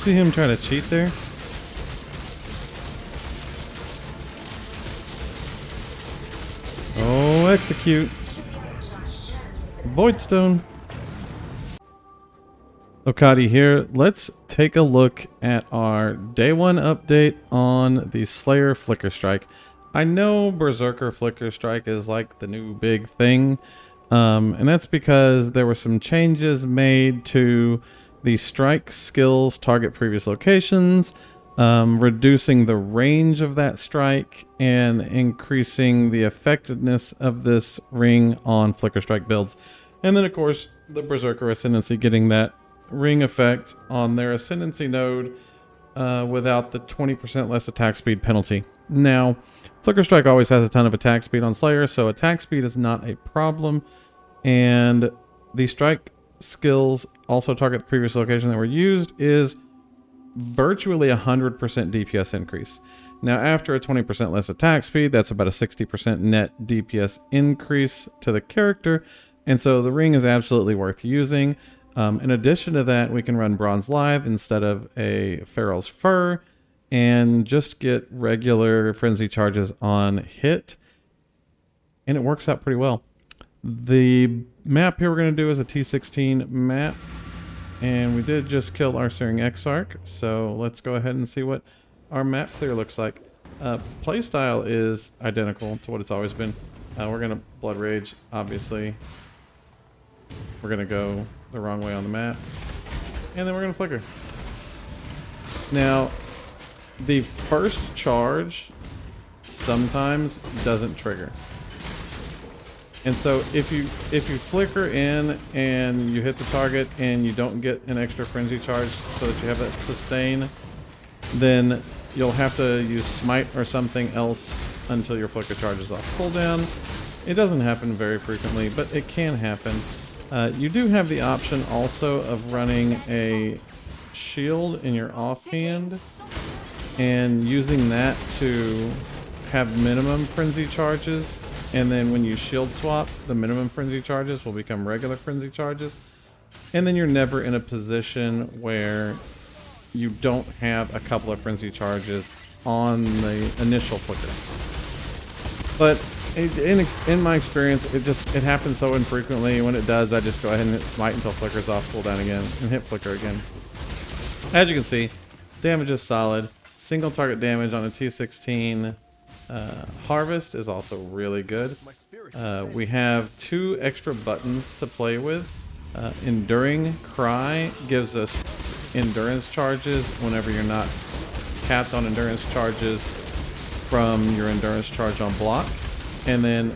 see him try to cheat there? Oh, execute. Void Stone. Lokati here. Let's take a look at our day one update on the Slayer Flicker Strike. I know Berserker Flicker Strike is like the new big thing, and that's because there were some changes made to the strike skills target previous locations, reducing the range of that strike and increasing the effectiveness of this ring on Flicker Strike builds. And then of course the Berserker Ascendancy getting that ring effect on their Ascendancy node without the 20% less attack speed penalty. Now, Flicker Strike always has a ton of attack speed on Slayer, so attack speed is not a problem. And the strike skills also target the previous location that were used is virtually 100% DPS increase. Now, after a 20% less attack speed, that's about a 60% net DPS increase to the character. And so the ring is absolutely worth using. In addition to that, we can run Bronze Lithe instead of a Pharaoh's Fur and just get regular frenzy charges on hit. And it works out pretty well. The map here we're going to do is a T16 map. And we did just kill our Searing Exarch. So let's go ahead and see what our map clear looks like. Playstyle is identical to what it's always been. We're going to Blood Rage, obviously. We're going to go the wrong way on the map. And then we're going to Flicker. Now, the first charge sometimes doesn't trigger. And so if you flicker in and you hit the target and you don't get an extra frenzy charge so that you have that sustain, then you'll have to use smite or something else until your flicker charges off cooldown. It doesn't happen very frequently, but it can happen. You do have the option also of running a shield in your offhand and using that to have minimum frenzy charges. And then when you shield swap, the minimum frenzy charges will become regular frenzy charges. And then you're never in a position where you don't have a couple of frenzy charges on the initial flicker. But in my experience, it happens so infrequently. When it does, I just go ahead and hit smite until flicker's off cooldown again and hit flicker again. As you can see, damage is solid. Single target damage on a T16 harvest is also really good. We have 2 extra buttons to play with. Enduring Cry gives us endurance charges whenever you're not capped on endurance charges from your endurance charge on block. And then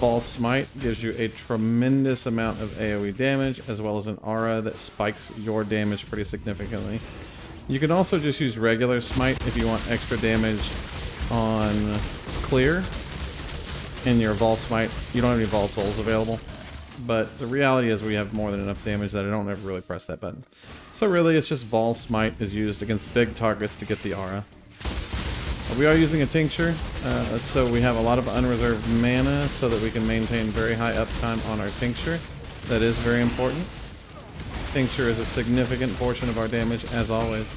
Ball Smite gives you a tremendous amount of AoE damage, as well as an aura that spikes your damage pretty significantly. You can also just use regular Smite if you want extra damage on clear. In your Vol Smite, you don't have any Vol Souls available. But the reality is we have more than enough damage that I don't ever really press that button. So really it's just Vol Smite is used against big targets to get the aura. We are using a tincture, so we have a lot of unreserved mana so that we can maintain very high uptime on our tincture. That is very important. Tincture is a significant portion of our damage, as always.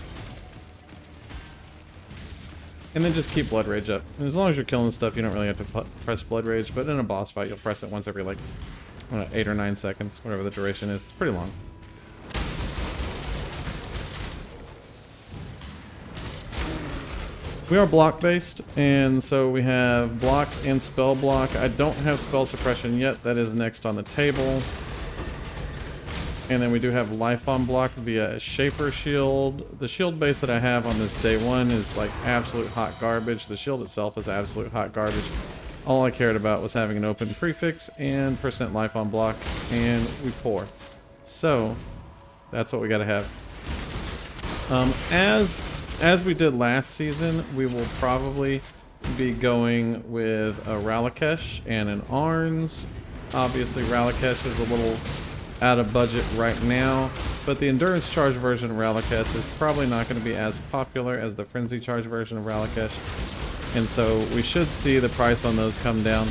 And then just keep Blood Rage up. And as long as you're killing stuff, you don't really have to press Blood Rage, but in a boss fight, you'll press it once every, like, I don't know, 8 or 9 seconds, whatever the duration is. It's pretty long. We are block based, and so we have block and spell block. I don't have spell suppression yet. That is next on the table. And then we do have life on block via Shaper Shield. The shield base that I have on this day one is like absolute hot garbage. The shield itself is absolute hot garbage. All I cared about was having an open prefix and percent life on block, and we pour. So that's what we gotta have. As we did last season, we will probably be going with a Ralakesh and an Arns. Obviously, Ralakesh is a little out of budget right now, but the Endurance Charge version of Ralakesh is probably not going to be as popular as the Frenzy Charge version of Ralakesh, and so we should see the price on those come down.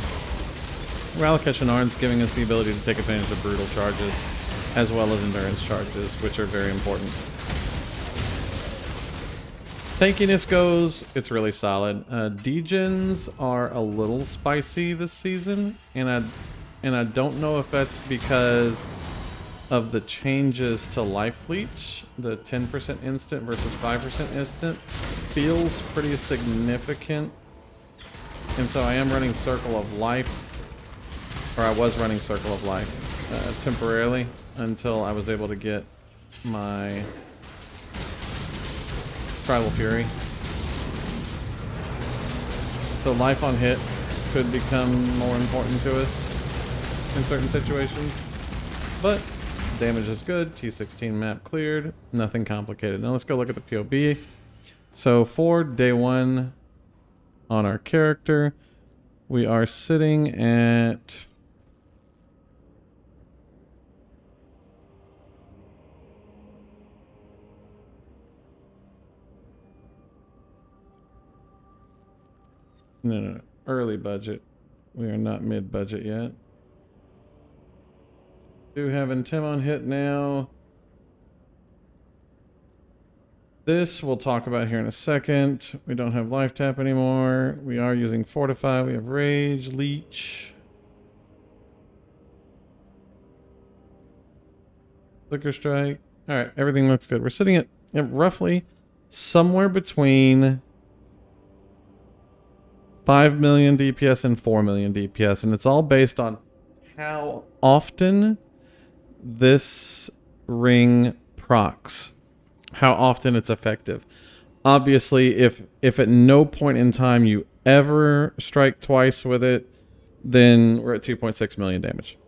Ralakesh and Arns giving us the ability to take advantage of brutal charges, as well as endurance charges, which are very important. Tankiness goes, it's really solid. Degens are a little spicy this season, and I don't know if that's because of the changes to life leech. The 10% instant versus 5% instant feels pretty significant, and so I am running Circle of Life, or I was running Circle of Life temporarily until I was able to get my Tribal Fury. So life on hit could become more important to us in certain situations. But damage is good. T16 map cleared. Nothing complicated. Now let's go look at the POE. So for day one on our character, we are sitting at... No. Early budget. We are not mid-budget yet. Do have Tim on hit now. This we'll talk about here in a second. We don't have life tap anymore. We are using Fortify. We have Rage, Leech. Flicker Strike. Alright, everything looks good. We're sitting at roughly somewhere between 5 million DPS and 4 million DPS, and it's all based on how often this ring procs, how often it's effective. Obviously, if at no point in time you ever strike twice with it, then we're at 2.6 million damage.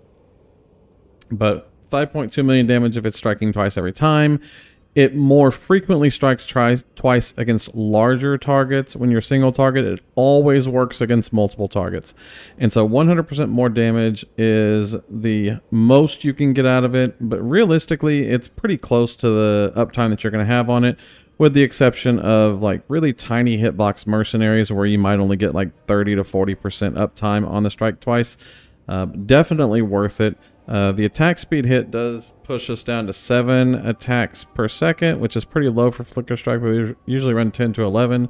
But 5.2 million damage if it's striking twice every time. It more frequently strikes twice against larger targets. When you're single target, it always works against multiple targets. And so 100% more damage is the most you can get out of it. But realistically, it's pretty close to the uptime that you're going to have on it, with the exception of like really tiny hitbox mercenaries where you might only get like 30 to 40% uptime on the strike twice. Definitely worth it. The attack speed hit does push us down to 7 attacks per second, which is pretty low for Flicker Strike. We usually run 10 to 11.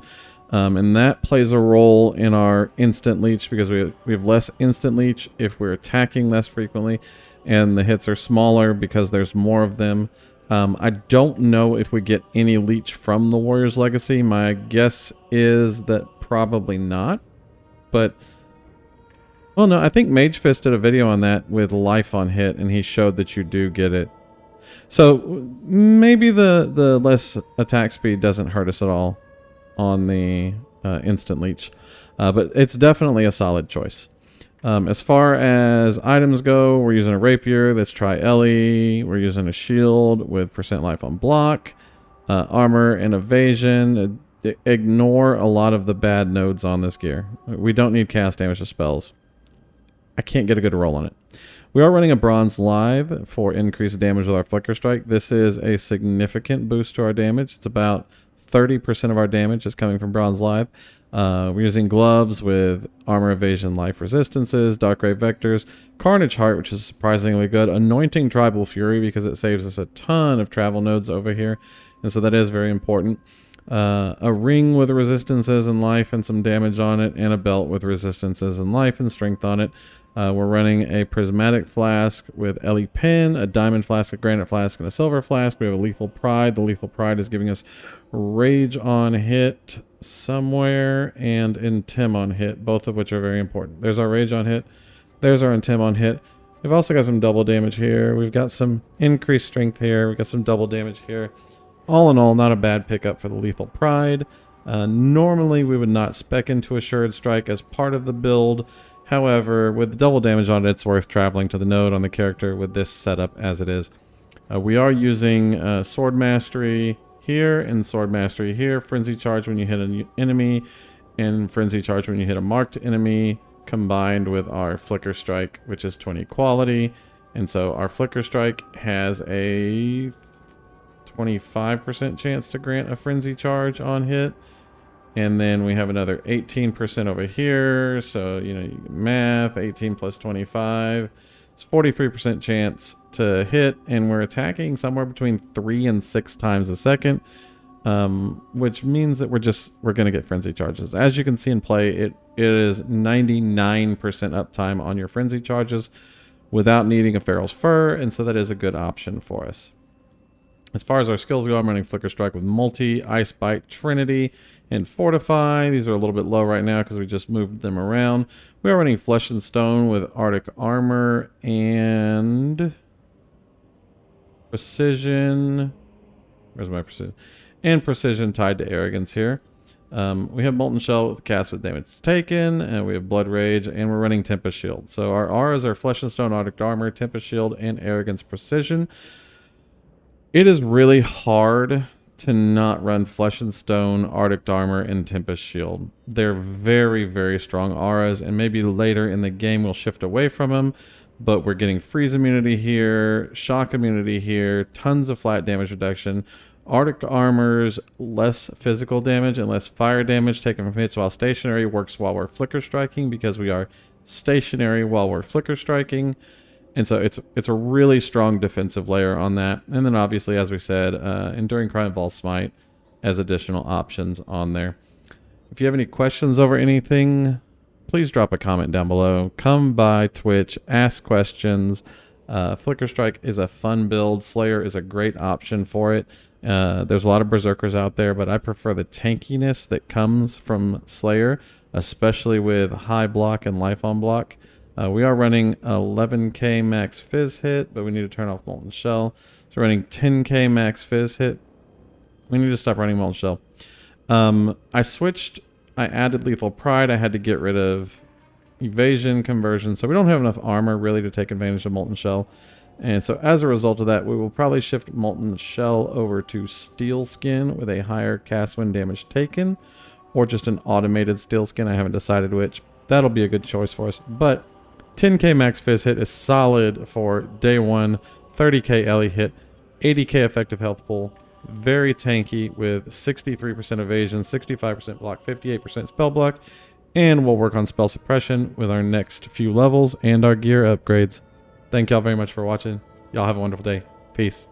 And that plays a role in our instant leech because we have less instant leech if we're attacking less frequently. And the hits are smaller because there's more of them. I don't know if we get any leech from the Warrior's Legacy. My guess is that probably not. But... well, no, I think Mage Fist did a video on that with life on hit, and he showed that you do get it. So maybe the less attack speed doesn't hurt us at all on the instant leech, but it's definitely a solid choice. As far as items go, we're using a rapier. Let's try Ellie. We're using a shield with % life on block, armor and evasion. Ignore a lot of the bad nodes on this gear. We don't need cast damage to spells. I can't get a good roll on it. We are running a Bronze Lithe for increased damage with our Flicker Strike. This is a significant boost to our damage. It's about 30% of our damage is coming from Bronze Lithe. We're using gloves with armor evasion, life resistances, dark ray vectors, Carnage Heart, which is surprisingly good, Anointing Tribal Fury because it saves us a ton of travel nodes over here, and so that is very important. A ring with resistances and life and some damage on it, and a belt with resistances and life and strength on it. We're running a prismatic flask with Ellie Pen, a diamond flask, a granite flask, and a silver flask. We have a lethal pride. The lethal pride is giving us rage on hit somewhere and Intim on hit, both of which are very important. There's our rage on hit. There's our Intim on hit. We've also got some double damage here. We've got some increased strength here. We've got some double damage here. All in all, not a bad pickup for the lethal pride. Normally, we would not spec into Assured Strike as part of the build. However, with the double damage on it, it's worth traveling to the node on the character with this setup as it is. We are using Sword Mastery here and Sword Mastery here. Frenzy Charge when you hit an enemy, and Frenzy Charge when you hit a marked enemy, combined with our Flicker Strike, which is 20 quality. And so our Flicker Strike has a 25% chance to grant a Frenzy Charge on hit. And then we have another 18% over here. So, you know, math, 18 plus 25. It's 43% chance to hit. And we're attacking somewhere between 3 and 6 times a second. which means that we're going to get frenzy charges. As you can see in play, it is 99% uptime on your frenzy charges without needing a Feral's Fur, and so that is a good option for us. As far as our skills go, I'm running Flicker Strike with Multi, Ice Bite, Trinity, and Fortify. These are a little bit low right now because we just moved them around. We are running Flesh and Stone with Arctic Armor and Precision. Where's my Precision? And Precision tied to Arrogance here. We have Molten Shell with Cast with Damage Taken, and we have Blood Rage, and we're running Tempest Shield. So our R's are Flesh and Stone, Arctic Armor, Tempest Shield, and Arrogance Precision. It is really hard to not run Flesh and Stone, Arctic Armor, and Tempest Shield. They're very, very strong auras, and maybe later in the game we'll shift away from them, but we're getting freeze immunity here, shock immunity here, tons of flat damage reduction. Arctic Armor's less physical damage and less fire damage taken from hits while stationary works while we're flicker striking because we are stationary while we're flicker striking. And so it's a really strong defensive layer on that. And then obviously, as we said, Enduring Cry, Ball Smite as additional options on there. If you have any questions over anything, please drop a comment down below. Come by Twitch, ask questions. Flicker Strike is a fun build. Slayer is a great option for it. There's a lot of Berserkers out there, but I prefer the tankiness that comes from Slayer, especially with high block and life on block. We are running 11k max fizz hit, but we need to turn off Molten Shell. So we're running 10k max fizz hit. We need to stop running Molten Shell. I added Lethal Pride. I had to get rid of Evasion, Conversion, so we don't have enough armor really to take advantage of Molten Shell. And so as a result of that, we will probably shift Molten Shell over to Steel Skin with a higher cast when damage taken, or just an automated Steel Skin. I haven't decided which. That'll be a good choice for us. But 10k max fizz hit is solid for day one. 30k Ellie hit, 80k effective health pool. Very tanky with 63% evasion, 65% block, 58% spell block. And we'll work on spell suppression with our next few levels and our gear upgrades. Thank y'all very much for watching. Y'all have a wonderful day. Peace.